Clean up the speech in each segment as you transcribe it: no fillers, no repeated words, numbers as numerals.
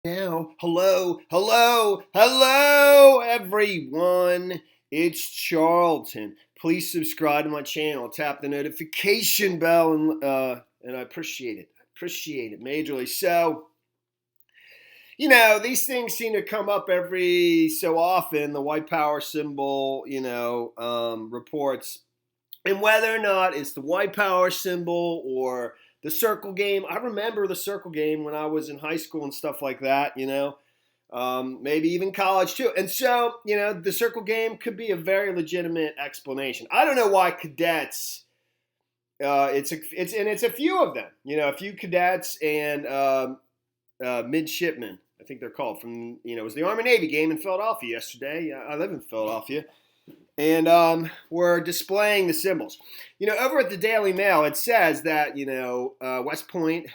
Now, hello, everyone. It's Charlton. Please subscribe to my channel. Tap the notification bell, and I appreciate it. Majorly. So, these things seem to come up every so often. The white power symbol, reports, and whether or not it's the white power symbol or the circle game. I remember the circle game when I was in high school and stuff like that, maybe even college too. And so, the circle game could be a very legitimate explanation. I don't know why cadets, it's a few of them, a few cadets and midshipmen, I think they're called, from, it was the Army-Navy game in Philadelphia yesterday. I live in Philadelphia. And we're displaying the symbols. Over at the Daily Mail, it says that, West Point,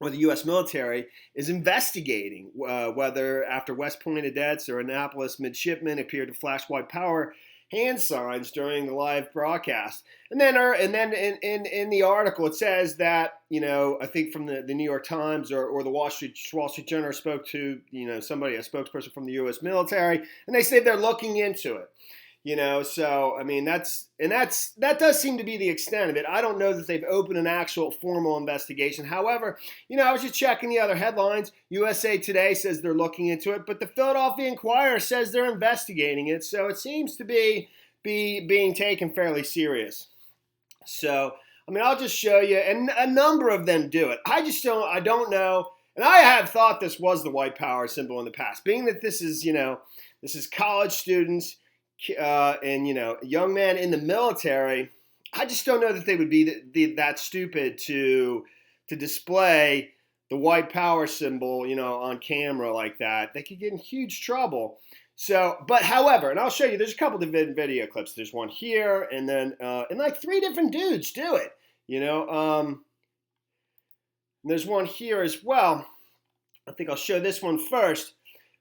or the U.S. military, is investigating whether after West Point cadets or Annapolis midshipmen appeared to flash white power hand signs during the live broadcast. And then in the article, it says that, I think from the New York Times or the Wall Street Journal spoke to, a spokesperson from the U.S. military, and they say they're looking into it. So I mean that does seem to be the extent of it. I don't know that they've opened an actual formal investigation. However, I was just checking the other headlines. USA Today says they're looking into it, but the Philadelphia Inquirer says they're investigating it. So it seems to be being taken fairly serious. So I mean, I'll just show you, and a number of them do it. I don't know, and I have thought this was the white power symbol in the past, being that this is college students. And young men in the military. I just don't know that they would be that stupid to display the white power symbol, on camera like that. They could get in huge trouble. So, but however, and I'll show you. There's a couple of video clips. There's one here, and then and like 3 different dudes do it. There's one here as well. I think I'll show this one first.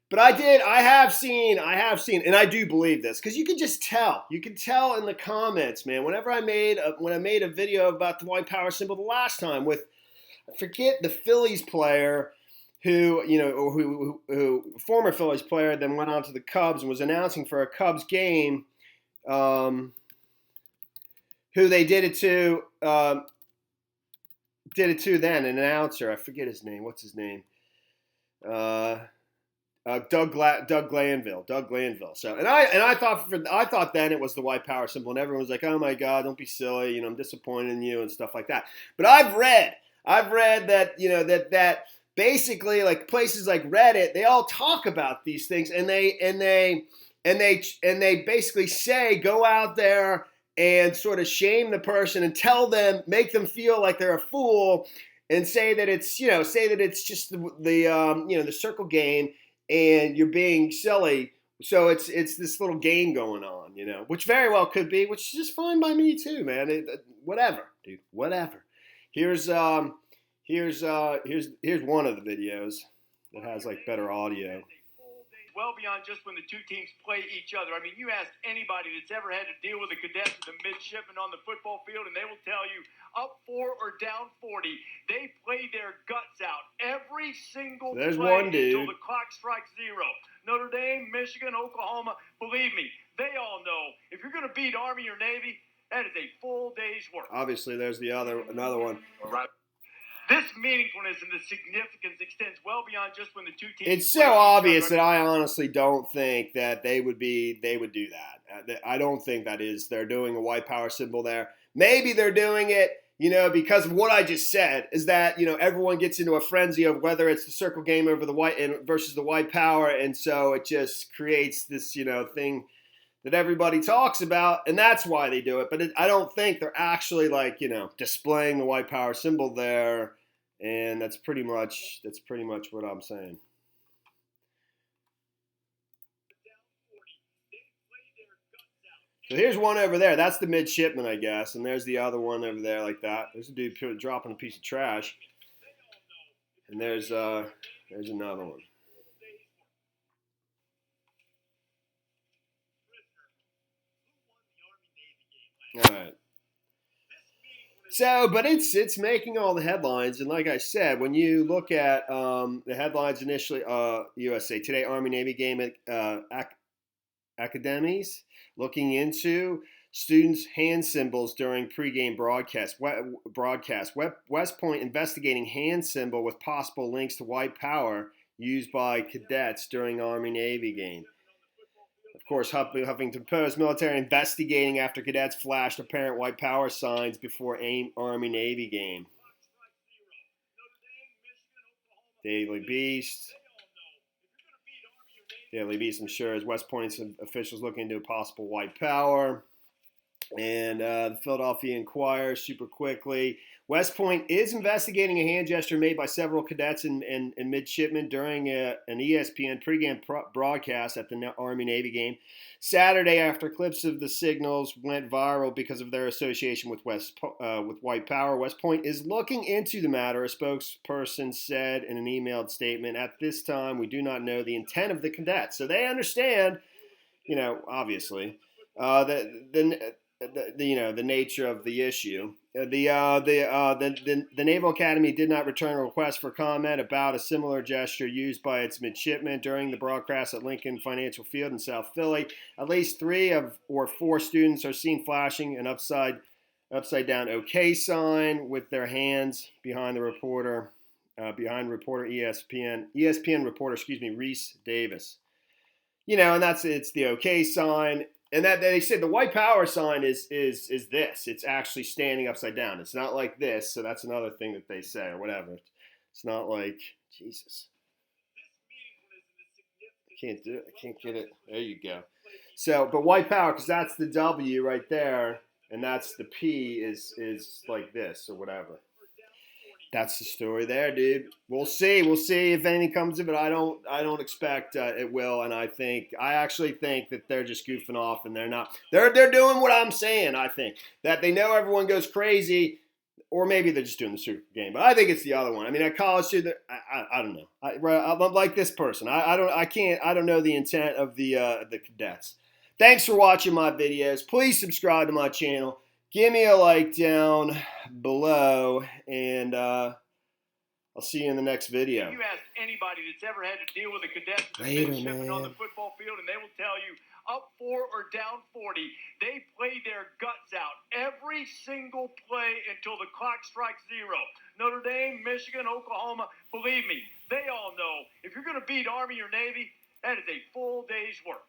But I have seen, and I do believe this, because you can just tell. You can tell in the comments, man. When I made a video about the white power symbol the last time with, I forget the Phillies player who former Phillies player, then went on to the Cubs and was announcing for a Cubs game, who they did it to then, an announcer. I forget his name. What's his name? Doug Glanville. So, and I thought then it was the white power symbol, and everyone was like, "Oh my God, don't be silly. I'm disappointed in you," and stuff like that. But I've read that that basically, like, places like Reddit, they all talk about these things, and they basically say, go out there and sort of shame the person and make them feel like they're a fool, and say that it's just the circle game. And you're being silly, so it's this little game going on, which very well could be, which is just fine by me too, man. Whatever, dude, whatever. Here's one of the videos that has like better audio. Well beyond just when the two teams play each other. I mean, you ask anybody that's ever had to deal with the cadets or the midshipmen on the football field, and they will tell you, up 4 or down 40, they play their guts out every single play until the clock strikes 0. Notre Dame, Michigan, Oklahoma, believe me, they all know if you're going to beat Army or Navy, that is a full day's work. Obviously, there's another one. All right. This meaningfulness and the significance extends well beyond just when the two teams. It's so obvious that I honestly don't think that they would do that. I don't think they're doing a white power symbol there. Maybe they're doing it, because of what I just said, is that, everyone gets into a frenzy of whether it's the circle game over the white versus the white power, and so it just creates this, thing that everybody talks about, and that's why they do it. But I don't think they're actually displaying the white power symbol there, and that's pretty much what I'm saying. So here's one over there. That's the midshipman, I guess, and there's the other one over there like that. There's a dude dropping a piece of trash, and there's another one. All right. So, but it's making all the headlines, and like I said, when you look at the headlines initially, USA Today Army Navy game at Academies looking into students' hand symbols during pregame broadcast. West Point investigating hand symbol with possible links to white power used by cadets during Army Navy game. Of course, Huffington Post military investigating after cadets flashed apparent white power signs before Army Navy game. Daily Beast. Daily Beast ensures West Point officials looking into possible white power. And the Philadelphia Inquirer, super quickly. West Point is investigating a hand gesture made by several cadets and midshipmen during an ESPN pregame broadcast at the Army-Navy game Saturday after clips of the signals went viral because of their association with with white power. West Point is looking into the matter, a spokesperson said in an emailed statement. At this time, we do not know the intent of the cadets. So they understand, obviously, the nature of the issue. The Naval Academy did not return a request for comment about a similar gesture used by its midshipmen during the broadcast at Lincoln Financial Field in South Philly. At least 3 or 4 students are seen flashing an upside down OK sign with their hands behind reporter ESPN reporter, Reese Davis. And it's the OK sign. And that they said the white power sign is this. It's actually standing upside down. It's not like this. So that's another thing that they say or whatever. It's not like Jesus. I can't do it. I can't get it. There you go. So, but white power, because that's the W right there, and that's the P is like this or whatever. That's the story there, dude. We'll see. We'll see if anything comes of it. I don't expect it will, and I actually think that they're just goofing off, and they're not. They're doing what I'm saying. I think that they know everyone goes crazy, or maybe they're just doing the super game. But I think it's the other one. I mean, at college, I don't know. I'm like this person. I don't know the intent of the cadets. Thanks for watching my videos. Please subscribe to my channel. Give me a like down below, and I'll see you in the next video. You ask anybody that's ever had to deal with the cadets and Later, the midshipmen on man. the football field, and they will tell you, up 4 or down 40, they play their guts out every single play until the clock strikes 0. Notre Dame, Michigan, Oklahoma, believe me, they all know if you're going to beat Army or Navy, that is a full day's work.